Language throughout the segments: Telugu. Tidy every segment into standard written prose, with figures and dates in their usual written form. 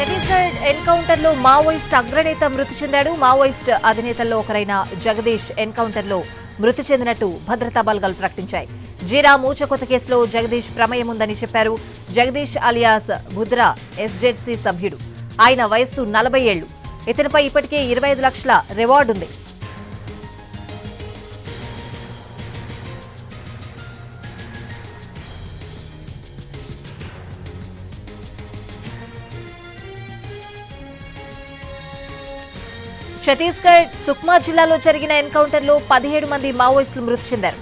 ఛత్తీస్గఢ్ ఎన్కౌంటర్ లో మావోయిస్ట్ అగ్రనేత మృతి చెందాడు. మావోయిస్ట్ అధినేతల్లో ఒకరైన జగదీష్ ఎన్కౌంటర్ లో మృతి చెందినట్టు భద్రతా బలగాలు ప్రకటించాయి. జీరా మూచకొత్త కేసులో జగదీష్ ప్రమేయం ఉందని చెప్పారు. జగదీష్ అలియాస్ బుద్రా ఎస్జెడ్సీ సభ్యుడు. ఆయన వయస్సు 40 ఏళ్లు. ఇతనిపై ఇప్పటికే 25 లక్షల రివార్డు ఉంది. ఛత్తీస్గఢ్ సుక్మా జిల్లాలో జరిగిన ఎన్కౌంటర్ లో 17 మంది మావోయిస్టులు మృతి చెందారు.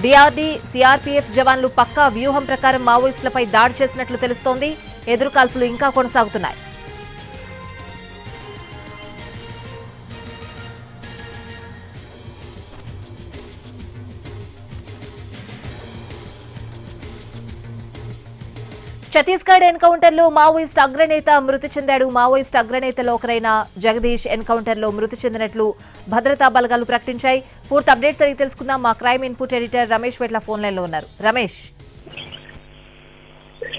డిఆర్డీ, సిఆర్పీఎఫ్ జవాన్లు పక్కా వ్యూహం ప్రకారం మావోయిస్టులపై దాడి చేసినట్లు తెలుస్తోంది. ఎదురుకాల్పులు ఇంకా కొనసాగుతున్నాయి. ఛత్తీస్గఢ్ ఎన్కౌంటర్ లో మావోయిస్ట్ అగ్రనేత మృతి చెందాడు. మావోయిస్ట్ అగ్రనేతలో ఒకరైన జగదీష్ ఎన్కౌంటర్ లో మృతి చెందినట్లు భద్రతా బలగాలు ప్రకటించాయి. పూర్తి అప్డేట్స్ అడిగి తెలుసుకుందాం. మా crime input editor Ramesh వెట్ల phone line లో ఉన్నారు. రమేష్,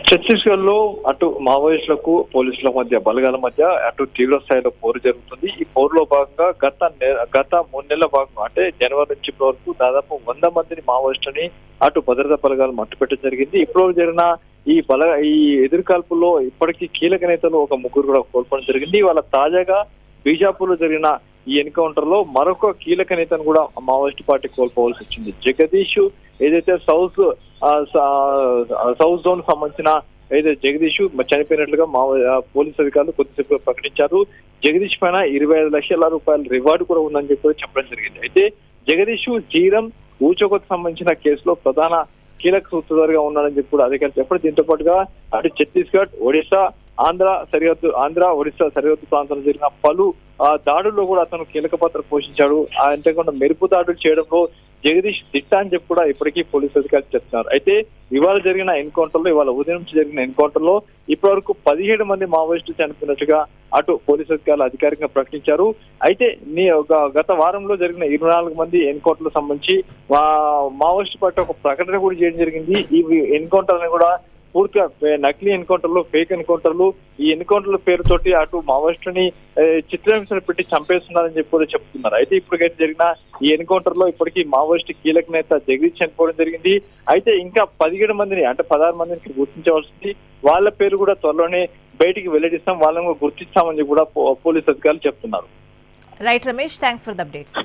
ఛత్తీస్గఢ్ లో అటు మావోయిస్టులకు పోలీసుల మధ్య బలగాల మధ్య అటు తీవ్ర స్థాయిలో పోరు జరుగుతుంది. ఈ పోరులో భాగంగా గత 3 నెలల భాగంగా అంటే జనవరి నుంచి ఇప్పటి వరకు దాదాపు 100 మందిని మావోయిస్టుని అటు భద్రతా బలగాలు మట్టుపెట్టడం జరిగింది. ఇప్పుడు జరిగిన ఈ ఎదురుకాల్పుల్లో ఇప్పటికీ కీలక నేతలు ఒక ముగ్గురు కూడా కోల్పోవడం జరిగింది. వాళ్ళ తాజాగా బీజాపూర్ లో జరిగిన ఈ ఎన్కౌంటర్ లో మరొక కీలక నేతను కూడా మావోయిస్ట్ పార్టీ కోల్పోవాల్సి వచ్చింది. జగదీష్ ఏదైతే సౌత్ జోన్ సంబంధించిన ఏదైతే జగదీష్ చనిపోయినట్లుగా పోలీసు అధికారులు కొద్దిసేపు ప్రకటించారు. జగదీష్ పైన 25 లక్షల రూపాయల రివార్డు కూడా ఉందని చెప్పడం జరిగింది. అయితే జగదీష్ జీరం ఊచకొత్త సంబంధించిన కేసులో ప్రధాన కీలక సూత్రధారిగా ఉన్నాడని చెప్పి కూడా అధికారులు చెప్పారు. దీంతో పాటుగా అటు ఛత్తీస్గఢ్, ఒడిశా, ఆంధ్ర ఒడిశా సరిహద్దు ప్రాంతంలో జరిగిన పలు దాడుల్లో కూడా అతను కీలక పాత్ర పోషించాడు. అంతేకాకుండా మెరుపు దాడులు చేయడంలో జగదీష్ దిట్ట అని చెప్పి కూడా ఇప్పటికీ పోలీసు అధికారులు చెప్తున్నారు. అయితే ఇవాళ జరిగిన ఎన్కౌంటర్ లో ఇవాళ ఉదయం నుంచి జరిగిన ఎన్కౌంటర్ లో ఇప్పటి వరకు 17 మంది మావోయిస్టులు చనిపోయినట్టుగా అటు పోలీసు అధికారులు అధికారికంగా ప్రకటించారు. అయితే గత వారంలో జరిగిన 24 మంది ఎన్కౌంటర్ సంబంధించి మావోయిస్టు పార్టీ ఒక ప్రకటన కూడా చేయడం జరిగింది. ఈ ఎన్కౌంటర్ అని కూడా పూర్తిగా నకిలీ ఎన్కౌంటర్లు, ఫేక్ ఎన్కౌంటర్లు, ఈ ఎన్కౌంటర్ల పేరుతోటి అటు మావోయిస్టుని చిత్రహింసలు పెట్టి చంపేస్తున్నారని చెప్పి కూడా చెప్తున్నారు. అయితే ఇప్పటికైతే జరిగిన ఈ ఎన్కౌంటర్ లో ఇప్పటికీ మావోయిస్టు కీలక నేత జగదీష్ చనిపోవడం జరిగింది. అయితే ఇంకా 17 మందిని అంటే 16 మందిని గుర్తించవలసింది. వాళ్ళ పేరు కూడా త్వరలోనే బయటికి వెల్లడిస్తాం, వాళ్ళని గుర్తిస్తామని కూడా పోలీసు అధికారులు చెప్తున్నారు. Right Ramesh, thanks for the updates.